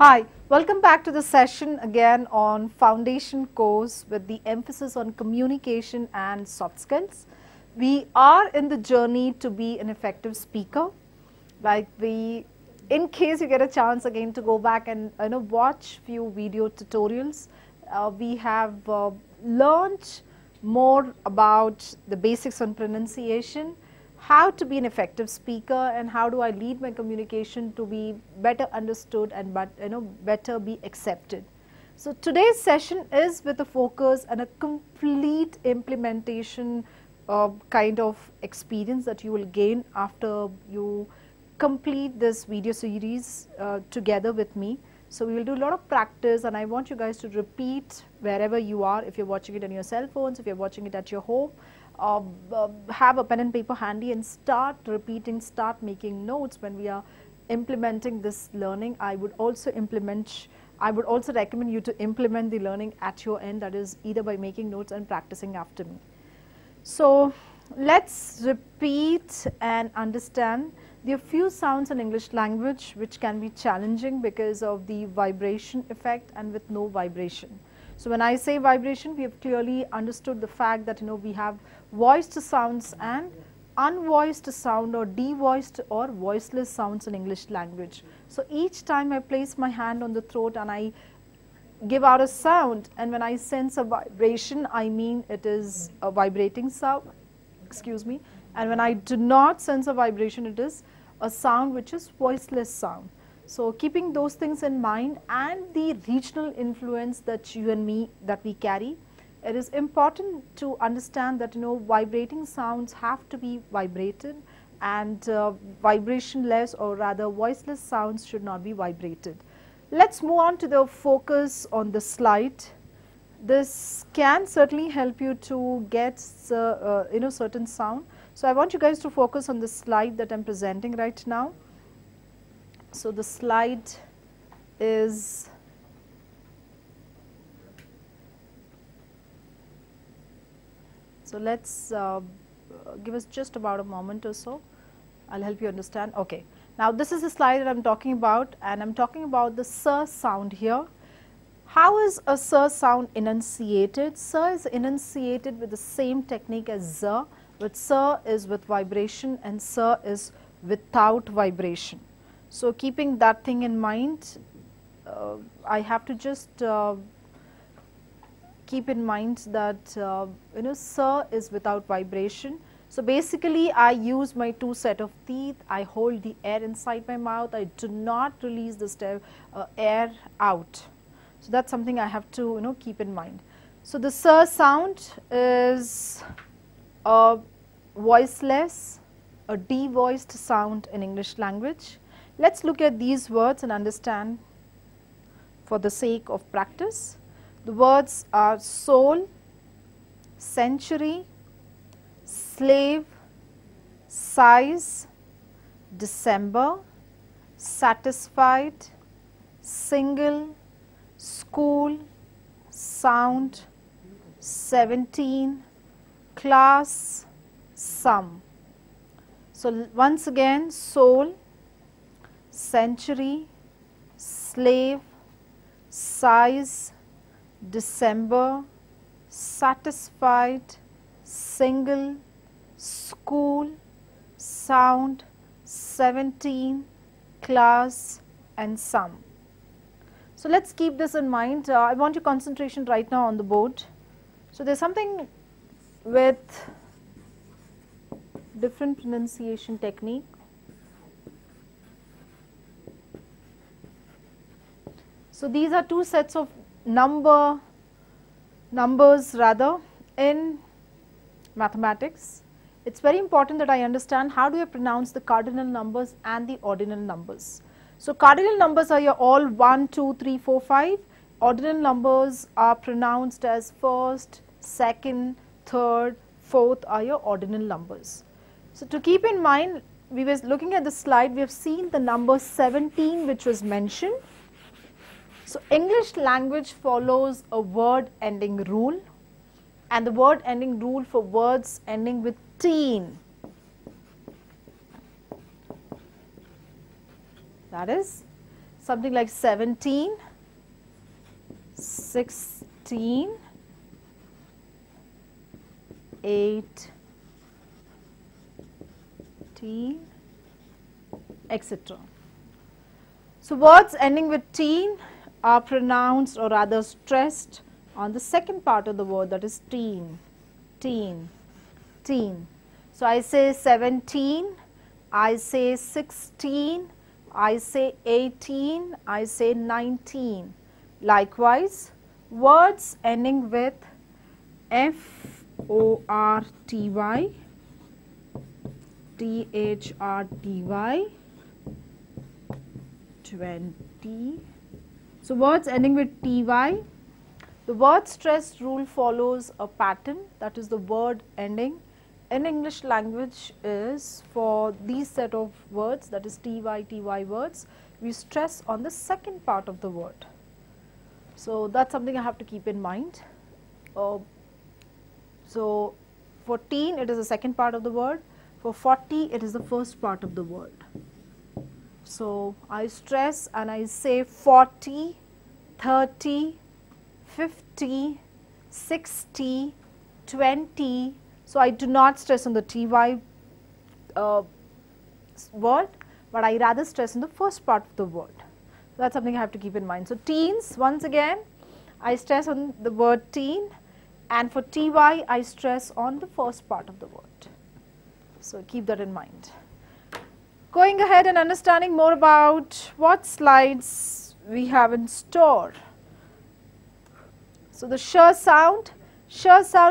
Hi, welcome back to the session again on Foundation course with the emphasis on communication and soft skills. We are in the journey to be an effective speaker. In case you get a chance again to go back and watch few video tutorials, we have learned more about the basics on pronunciation, how to be an effective speaker, and how do I lead my communication to be better understood and better be accepted. So today's session is with a focus on a complete implementation kind of experience that you will gain after you complete this video series together with me. So we will do a lot of practice, and I want you guys to repeat wherever you are. If you're watching it on your cell phones, if you're watching it at your home, have a pen and paper handy and start repeating, start making notes when we are implementing this learning. I would also recommend you to implement the learning at your end, that is either by making notes and practicing after me. So let's repeat and understand. There are few sounds in English language which can be challenging because of the vibration effect and with no vibration. So when I say vibration, we have clearly understood the fact that we have voiced sounds and unvoiced sound or devoiced or voiceless sounds in English language. So each time I place my hand on the throat and I give out a sound, and when I sense a vibration, I mean it is a vibrating sound, and when I do not sense a vibration, it is a sound which is voiceless sound. So keeping those things in mind and the regional influence that you and me that we carry, it is important to understand that vibrating sounds have to be vibrated, and vibrationless or rather voiceless sounds should not be vibrated. Let's move on to the focus on the slide. This can certainly help you to get certain sound. So I want you guys to focus on the slide that I'm presenting right now. So the slide is let's give us just about a moment or so. I'll help you understand. Okay. Now this is the slide that I'm talking about, and I'm talking about the S sound here. How is a S sound enunciated? S is enunciated with the same technique as Z, but S is with vibration and S is without vibration. So keeping that thing in mind, I have to just keep in mind that S is without vibration. So basically I use my two set of teeth, I hold the air inside my mouth, I do not release the air out. So that's something I have to keep in mind. So the S sound is a voiceless, a devoiced sound in English language. Let's look at these words and understand for the sake of practice. The words are soul, century, slave, size, December, satisfied, single, school, sound, 17, class, sum. So once again, soul, century, slave, size, December, satisfied, single, school, sound, 17, class, and sum. So let's keep this in mind. I want your concentration right now on the board. So there's something with different pronunciation technique. So these are two sets of numbers in mathematics. It's very important that I understand how do I pronounce the cardinal numbers and the ordinal numbers. So cardinal numbers are your all 1, 2, 3, 4, 5. Ordinal numbers are pronounced as first, second, third, fourth are your ordinal numbers. So to keep in mind, we were looking at the slide, we have seen the number 17 which was mentioned. So English language follows a word ending rule, and the word ending rule for words ending with teen, that is something like 17, 16, 18, etc. So words ending with teen are pronounced or rather stressed on the second part of the word, that is teen, teen, teen. So I say 17, I say 16, I say 18, I say 19. Likewise, words ending with F-O-R-T-Y, T-H-R-T-Y, 20. So words ending with T-Y, the word stressed rule follows a pattern, that is the word ending in English language is for these set of words, that is T-Y, T-Y words, we stress on the second part of the word. So that's something I have to keep in mind. So for teen it is the second part of the word, for 40 it is the first part of the word. So I stress and I say 40, 30, 50, 60, 20. So I do not stress on the TY word, but I rather stress on the first part of the word. That's something I have to keep in mind. So teens, once again, I stress on the word teen, and for TY I stress on the first part of the word. So keep that in mind. Going ahead and understanding more about what slides we have in store. So the sh sound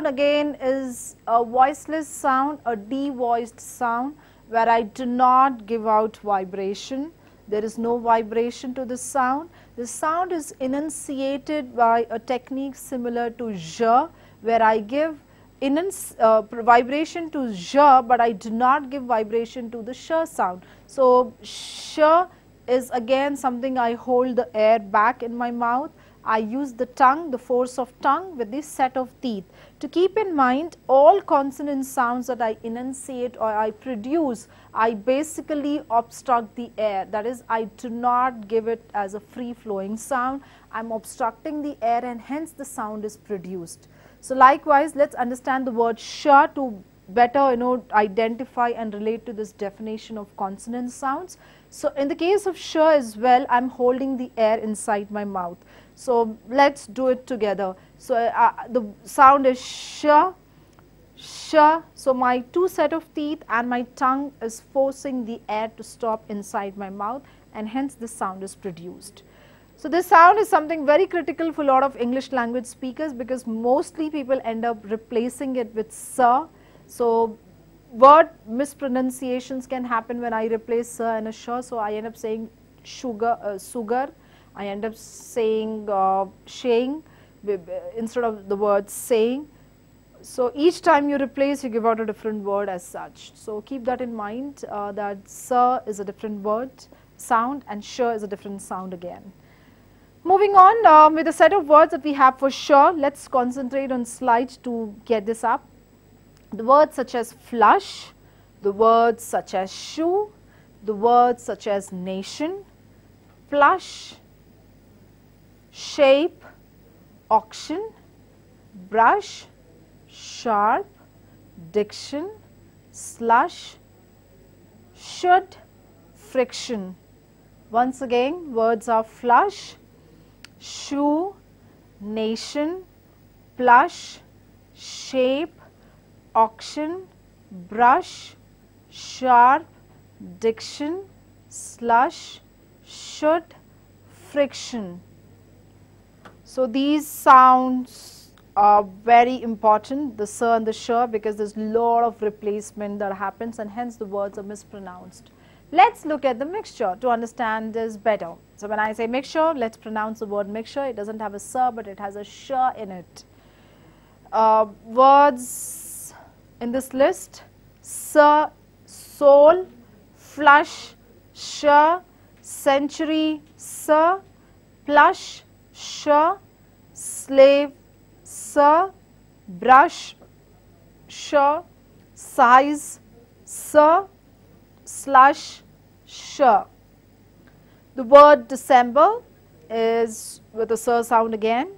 again is a voiceless sound, a de-voiced sound where I do not give out vibration. There is no vibration to the sound. The sound is enunciated by a technique similar to j, where I give vibration to j, but I do not give vibration to the sh sound. So sh is again something I hold the air back in my mouth. I use the tongue, the force of tongue with this set of teeth. To keep in mind, all consonant sounds that I enunciate or I produce, I basically obstruct the air. That is, I do not give it as a free flowing sound. I am obstructing the air and hence the sound is produced. So likewise, let's understand the word sh to better identify and relate to this definition of consonant sounds. So in the case of sh as well, I am holding the air inside my mouth. So let's do it together. So the sound is sh, sh. So my two set of teeth and my tongue is forcing the air to stop inside my mouth, and hence the sound is produced. So this sound is something very critical for a lot of English language speakers, because mostly people end up replacing it with sa. So word mispronunciations can happen when I replace sa and a sh. So I end up saying sugar, sugar. I end up saying shaying instead of the word saying. So each time you replace, you give out a different word as such. So keep that in mind, that sa is a different word sound and sh is a different sound again. Moving on with the set of words that we have for sh, let's concentrate on slides to get this up. The words such as flush, the words such as shoe, the words such as nation, flush, shape, auction, brush, sharp, diction, slush, should, friction. Once again, words are flush, shoe, nation, plush, shape, auction, brush, sharp, diction, slush, should, friction. So these sounds are very important, the s and the sh, because there's a lot of replacement that happens and hence the words are mispronounced. Let's look at the mixture to understand this better. So when I say mixture, let's pronounce the word mixture. It doesn't have a s, but it has a sh in it. Words in this list: s, soul, flush, sh, century, s, plush, sh, slave, s, brush, sh, size, s, slush, sh. The word December is with a S sound again.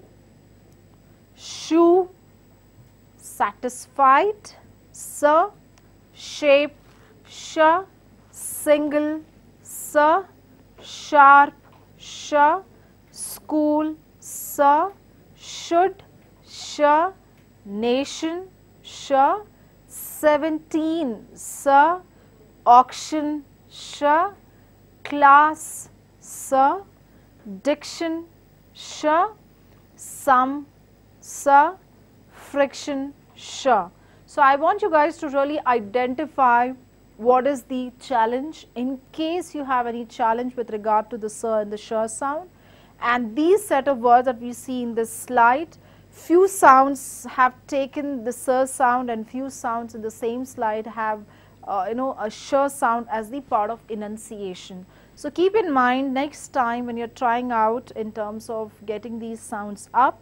Shoe, satisfied, S. Shape, Sh. Single, S. Sharp, Sh. School, S. Should, Sh. Nation, Sh. 17, S. Auction, Sh. Class, S. Diction, Sh. Sum, S. Friction, Sh. So I want you guys to really identify what is the challenge in case you have any challenge with regard to the S and the Sh sound. And these set of words that we see in this slide, few sounds have taken the S sound and few sounds in the same slide have a Sh sound as the part of enunciation. So keep in mind next time when you are trying out in terms of getting these sounds up,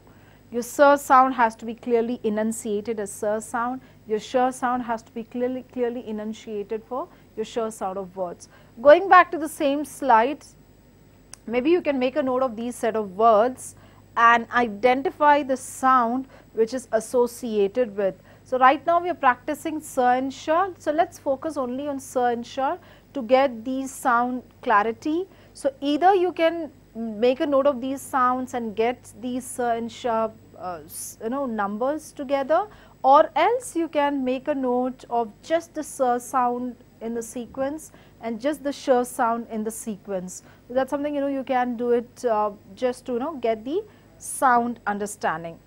your S sound has to be clearly enunciated as S sound. Your Sh sound has to be clearly enunciated for your Sh sound of words. Going back to the same slide, maybe you can make a note of these set of words and identify the sound which is associated with. So right now we are practicing S and Sh. So let's focus only on S and Sh to get these sound clarity. So either you can make a note of these sounds and get these S and Sh numbers together, or else you can make a note of just the S sound in the sequence and just the Sh sound in the sequence. So that's something you can do it just to get the sound understanding.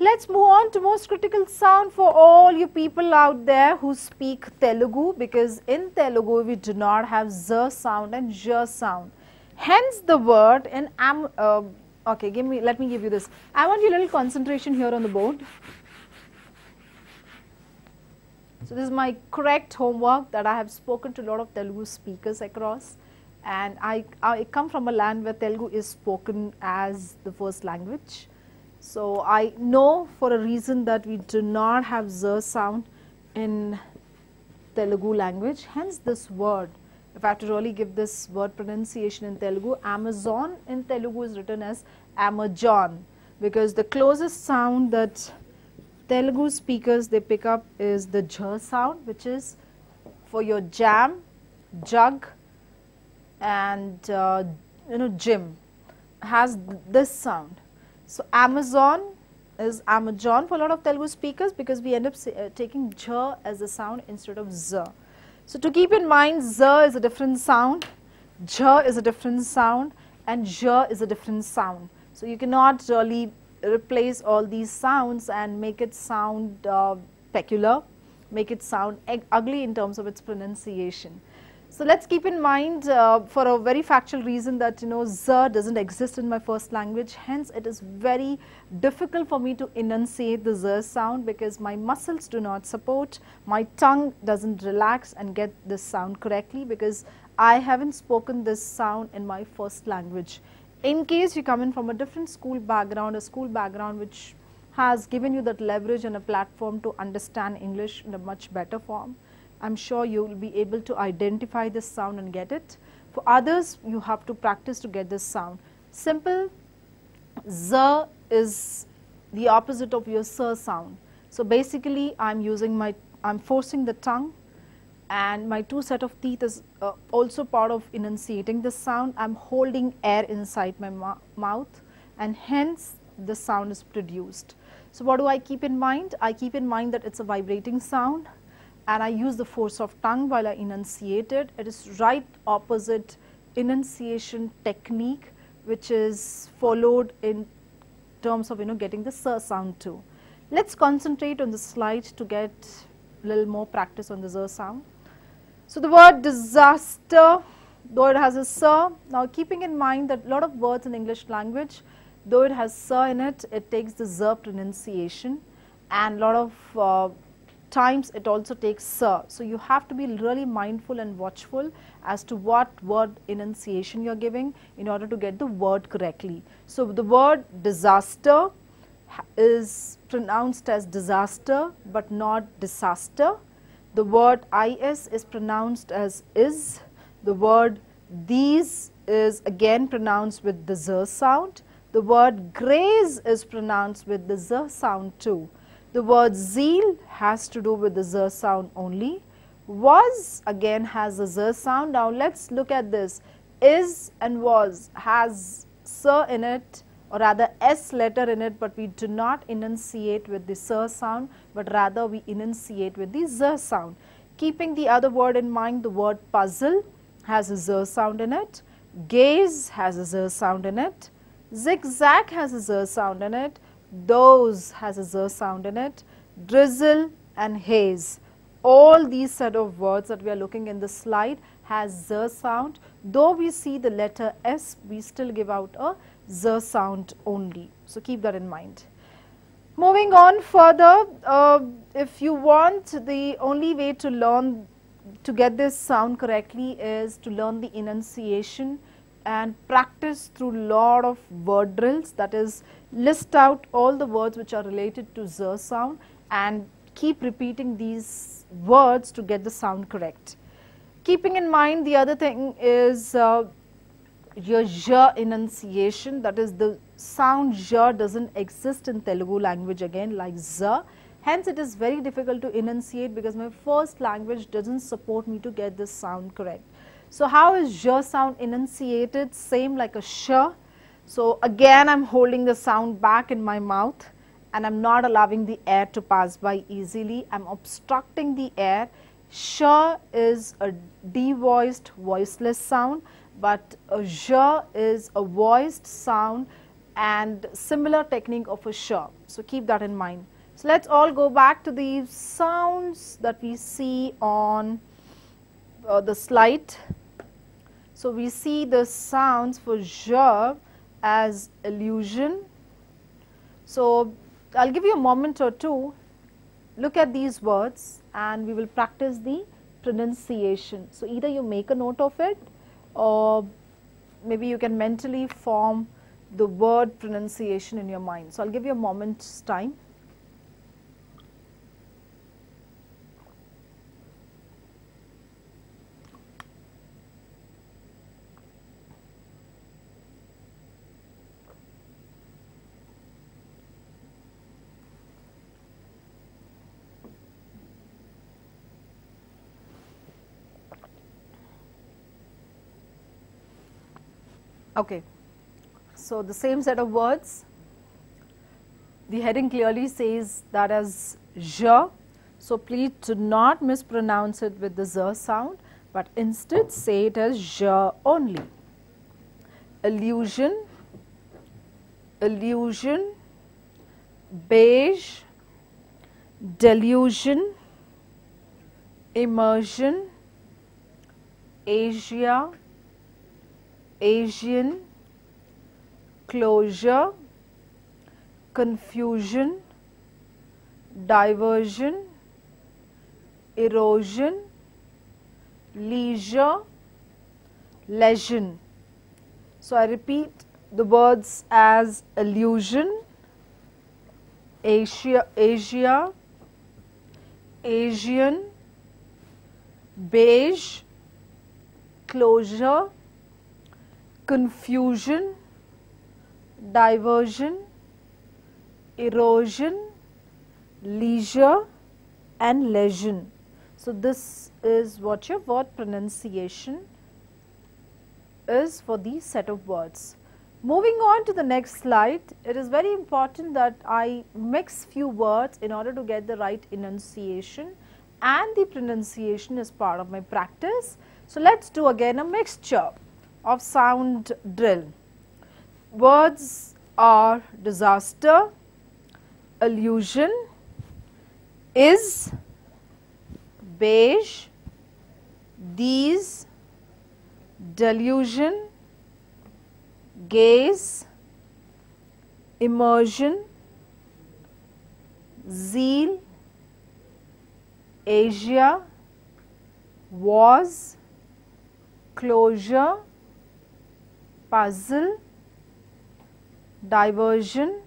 Let's move on to most critical sound for all you people out there who speak Telugu, because in Telugu we do not have Z sound and J sound. Hence the word in okay, let me give you this. I want you a little concentration here on the board. So this is my correct homework that I have spoken to a lot of Telugu speakers across, and I come from a land where Telugu is spoken as the first language. So I know for a reason that we do not have Z sound in Telugu language, hence this word. If I have to really give this word pronunciation in Telugu, Amazon in Telugu is written as Amazon, because the closest sound that Telugu speakers they pick up is the J sound, which is for your jam, jug and gym has this sound. So Amazon is Amazon for a lot of Telugu speakers because we end up taking J as a sound instead of Z. So to keep in mind, Z is a different sound, J is a different sound and J is a different sound. So you cannot really replace all these sounds and make it sound peculiar, make it sound ugly in terms of its pronunciation. So let's keep in mind for a very factual reason that Z doesn't exist in my first language, hence it is very difficult for me to enunciate the Z sound because my muscles do not support, my tongue doesn't relax and get this sound correctly because I haven't spoken this sound in my first language. In case you come in from a different school background, a school background which has given you that leverage and a platform to understand English in a much better form, I'm sure you will be able to identify this sound and get it. For others, you have to practice to get this sound. Simple, Z is the opposite of your S sound. So basically, I'm forcing the tongue, and my two set of teeth is also part of enunciating the sound. I'm holding air inside my mouth, and hence the sound is produced. So what do I keep in mind? I keep in mind that it's a vibrating sound, and I use the force of tongue while I enunciate it. It is right opposite enunciation technique which is followed in terms of getting the S sound too. Let's concentrate on the slide to get a little more practice on the Z sound. So the word disaster, though it has a S, now keeping in mind that a lot of words in English language, though it has S in it, it takes the Z pronunciation, and a lot of times it also takes S. So you have to be really mindful and watchful as to what word enunciation you are giving in order to get the word correctly. So the word disaster is pronounced as disaster but not disaster. The word is pronounced as is. The word these is again pronounced with the Z sound. The word graze is pronounced with the Z sound too. The word zeal has to do with the Z sound only. Was again has a Z sound. Now let's look at this. Is and was has S in it, or rather S letter in it, but we do not enunciate with the S sound, but rather we enunciate with the Z sound. Keeping the other word in mind, the word puzzle has a Z sound in it, gaze has a Z sound in it, zigzag has a Z sound in it, dose has a Z sound in it, drizzle and haze. All these set of words that we are looking in the slide has Z sound. Though we see the letter S, we still give out a Z sound only. So keep that in mind. Moving on further, if you want, the only way to learn to get this sound correctly is to learn the enunciation and practice through lot of word drills. That is, list out all the words which are related to Z sound and keep repeating these words to get the sound correct. Keeping in mind, the other thing is your zh enunciation, that is the sound zh doesn't exist in Telugu language again like z. Hence it is very difficult to enunciate because my first language doesn't support me to get this sound correct. So how is zh sound enunciated? Same like a sh. So again I am holding the sound back in my mouth and I am not allowing the air to pass by easily. I am obstructing the air. Sh is a devoiced voiceless sound, but a zh is a voiced sound and similar technique of a sh. So keep that in mind. So let's all go back to the sounds that we see on the slide. So we see the sounds for zh as allusion. So I'll give you a moment or two. Look at these words and we will practice the pronunciation. So either you make a note of it or maybe you can mentally form the word pronunciation in your mind. So I'll give you a moment's time. Okay, so the same set of words, the heading clearly says that as zh, so please do not mispronounce it with the z sound, but instead say it as zh only. Allusion, illusion, beige, delusion, immersion, Asia, Asian, closure, confusion, diversion, erosion, leisure, lesion. So I repeat the words as allusion, Asia, Asian, beige, closure, confusion, diversion, erosion, leisure and lesion. So this is what your word pronunciation is for these set of words. Moving on to the next slide, it is very important that I mix few words in order to get the right enunciation, and the pronunciation is part of my practice. So let's do again a mixture of sound drill. Words are disaster, allusion, is, beige, these, delusion, gaze, immersion, zeal, Asia, was, closure, puzzle, diversion,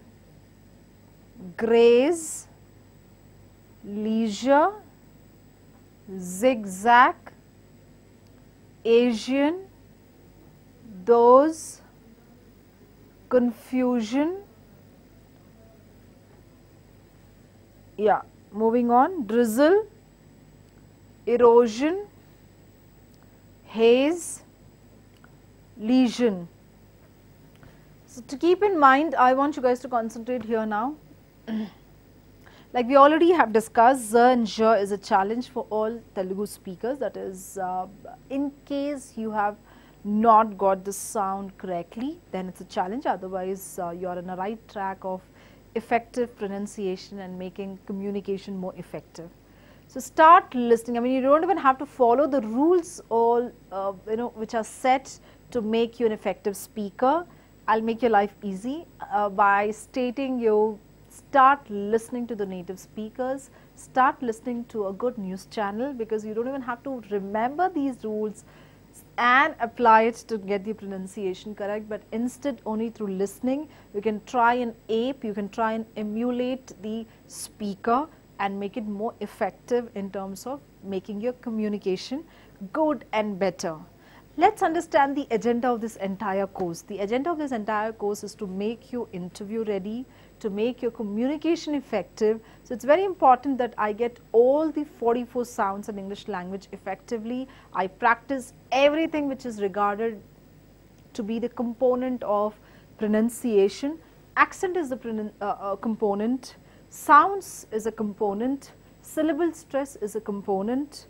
graze, leisure, zigzag, Asian, those, confusion, yeah, moving on, drizzle, erosion, haze, lesion. So, to keep in mind, I want you guys to concentrate here now. Like we already have discussed, Z and J is a challenge for all Telugu speakers. That is, in case you have not got the sound correctly, then it's a challenge. Otherwise, you are on a right track of effective pronunciation and making communication more effective. So start listening. I mean, you don't even have to follow the rules all which are set to make you an effective speaker. I'll make your life easy by stating you start listening to the native speakers, start listening to a good news channel, because you don't even have to remember these rules and apply it to get the pronunciation correct, but instead only through listening you can try and ape, you can try and emulate the speaker and make it more effective in terms of making your communication good and better. Let's understand the agenda of this entire course. The agenda of this entire course is to make you interview ready, to make your communication effective. So it's very important that I get all the 44 sounds in English language effectively. I practice everything which is regarded to be the component of pronunciation. Accent is the component, sounds is a component, syllable stress is a component,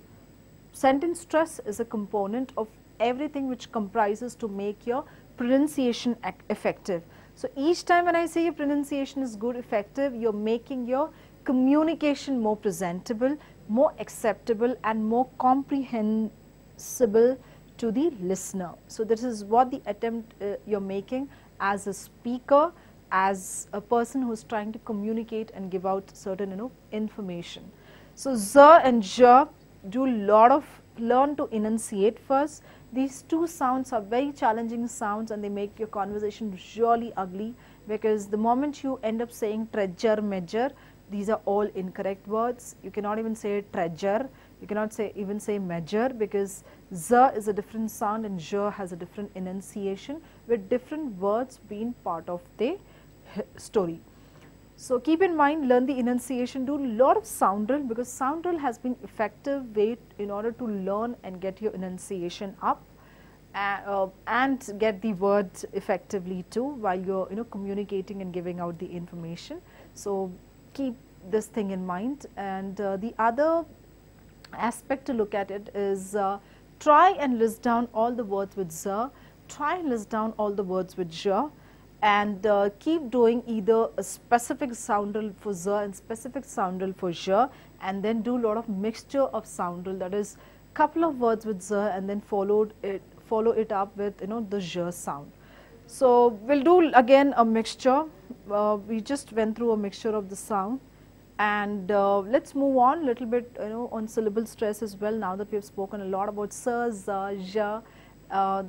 sentence stress is a component of everything which comprises to make your pronunciation effective. So each time when I say your pronunciation is good, effective, you're making your communication more presentable, more acceptable and more comprehensible to the listener. So this is what the attempt you're making as a speaker, as a person who's trying to communicate and give out certain information. So Z and J, do a lot of learn to enunciate first. These two sounds are very challenging sounds and they make your conversation really ugly, because the moment you end up saying treasure, measure, these are all incorrect words. You cannot even say treasure, you cannot even say measure, because Z is a different sound and J has a different enunciation with different words being part of the story. So keep in mind, learn the enunciation, do a lot of sound drill, because sound drill has been effective way in order to learn and get your enunciation up and get the words effectively too while you're communicating and giving out the information. So keep this thing in mind. And the other aspect to look at it is try and list down all the words with Z, try and list down all the words with J, and keep doing either a specific sound drill for Z and specific sound drill for J, and then do a lot of mixture of sound drill, that is couple of words with Z and then follow it up with the J sound. So we'll do again a mixture. We just went through a mixture of the sound, and let's move on a little bit on syllable stress as well, now that we have spoken a lot about S, Z, J.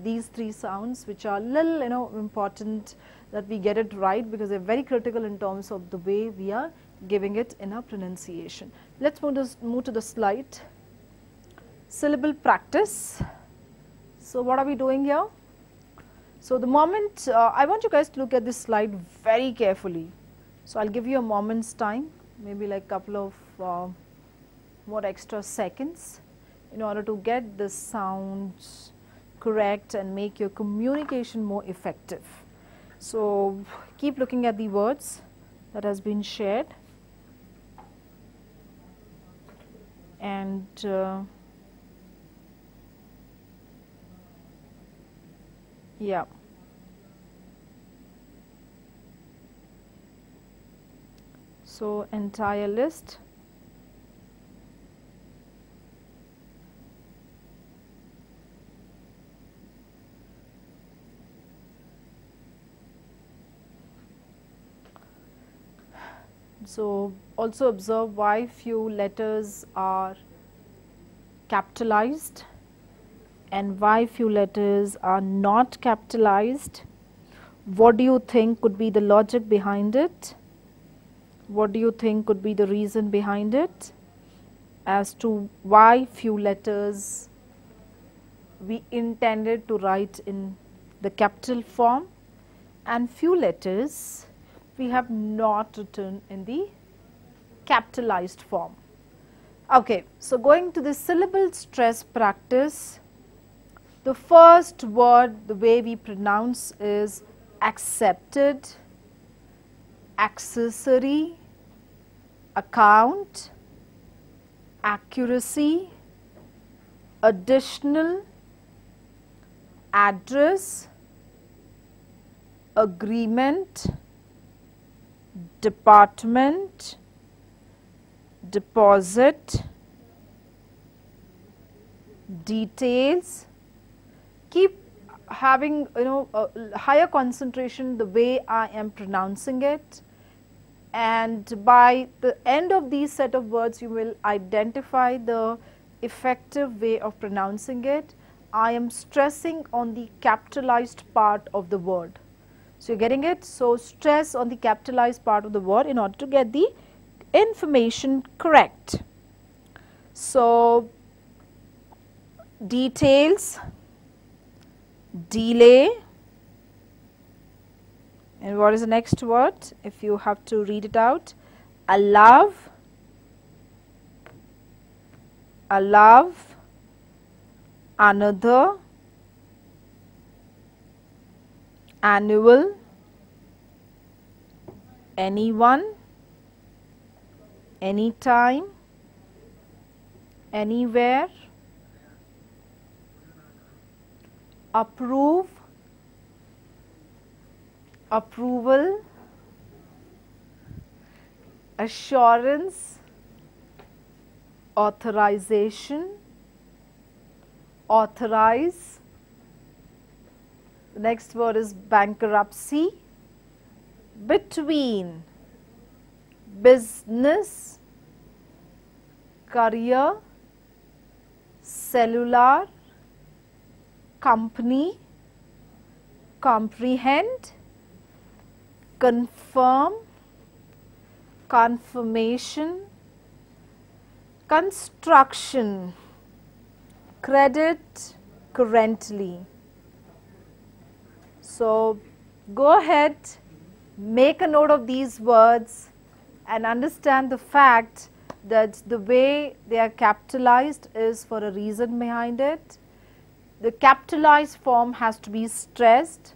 These three sounds which are little important that we get it right, because they are very critical in terms of the way we are giving it in our pronunciation. Let's move to the slide. Syllable practice. So what are we doing here? So the moment I want you guys to look at this slide very carefully. So I'll give you a moment's time, maybe like couple of more extra seconds, in order to get the sounds correct and make your communication more effective. So keep looking at the words that has been shared, and yeah. So entire list. So also observe why few letters are capitalized and why few letters are not capitalized. What do you think could be the logic behind it? What do you think could be the reason behind it as to why few letters we intended to write in the capital form, and few letters we have not written in the capitalized form. Okay, so going to the syllable stress practice, the first word the way we pronounce is accepted, accessory, account, accuracy, additional, address, agreement, department, deposit, details. Keep having a higher concentration the way I am pronouncing it, and by the end of these set of words you will identify the effective way of pronouncing it. I am stressing on the capitalized part of the word. So, you are getting it? So, stress on the capitalized part of the word in order to get the information correct. So, details, delay, and what is the next word if you have to read it out? Allow, another, annual, anyone, anytime, anywhere, approve, approval, assurance, authorization, authorize. The next word is bankruptcy, between, business, career, cellular, company, comprehend, confirm, confirmation, construction, credit, currently. So, go ahead, make a note of these words and understand the fact that the way they are capitalized is for a reason behind it. The capitalized form has to be stressed,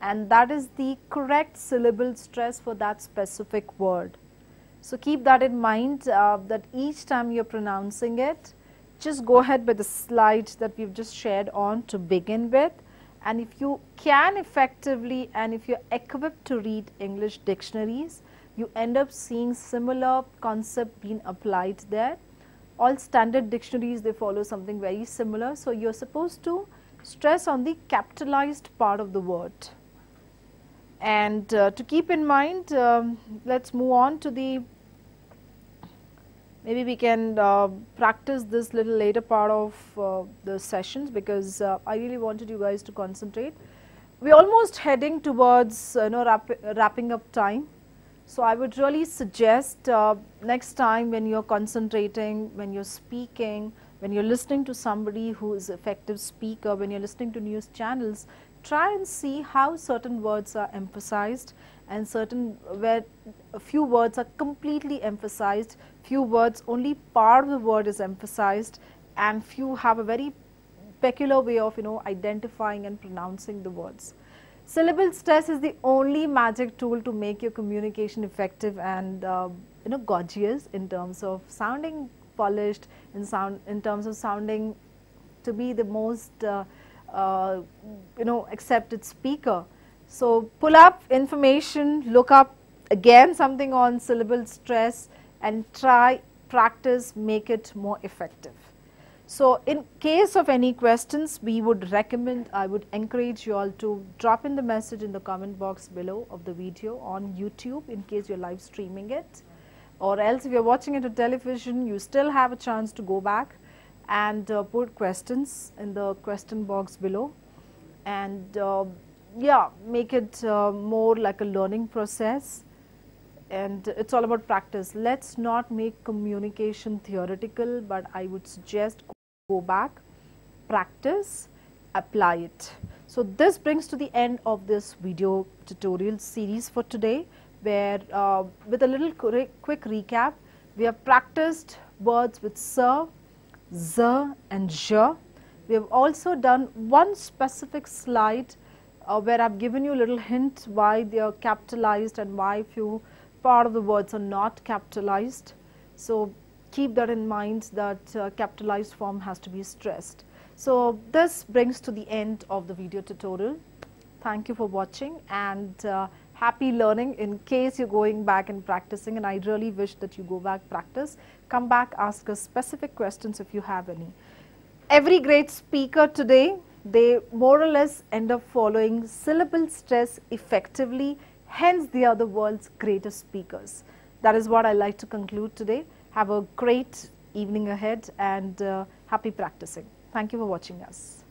and that is the correct syllable stress for that specific word. So, keep that in mind that each time you are pronouncing it, just go ahead with the slides that we have just shared on to begin with, and if you can effectively and if you are equipped to read English dictionaries, you end up seeing similar concept being applied there. All standard dictionaries, they follow something very similar. So, you are supposed to stress on the capitalized part of the word. And to keep in mind, let us move on to the, maybe we can practice this little later part of the sessions, because I really wanted you guys to concentrate. We are almost heading towards wrapping up time. So, I would really suggest next time when you are concentrating, when you are speaking, when you are listening to somebody who is an effective speaker, when you are listening to news channels, try and see how certain words are emphasized and certain where a few words are completely emphasized, few words only part of the word is emphasized, and few have a very peculiar way of identifying and pronouncing the words. Syllable stress is the only magic tool to make your communication effective and gorgeous in terms of sounding polished, in terms of sounding to be the most accepted speaker. So, pull up information, look up again something on syllable stress and try, practice, make it more effective. So, in case of any questions, we would recommend, I would encourage you all to drop in the message in the comment box below of the video on YouTube in case you are live streaming it, or else if you are watching it on television, you still have a chance to go back and put questions in the question box below, and yeah, make it more like a learning process, and it's all about practice. Let's not make communication theoretical, but I would suggest go back, practice, apply it. So this brings to the end of this video tutorial series for today, where with a little quick recap, we have practiced words with sir, z and zh. We have also done one specific slide where I have given you a little hint why they are capitalized and why few part of the words are not capitalized. So keep that in mind, that capitalized form has to be stressed. So this brings to the end of the video tutorial. Thank you for watching, and happy learning. In case you're going back and practicing, and I really wish that you go back, practice, come back, ask us specific questions if you have any. Every great speaker today, they more or less end up following syllable stress effectively, hence they are the world's greatest speakers. That is what I like to conclude today. Have a great evening ahead, and happy practicing. Thank you for watching us.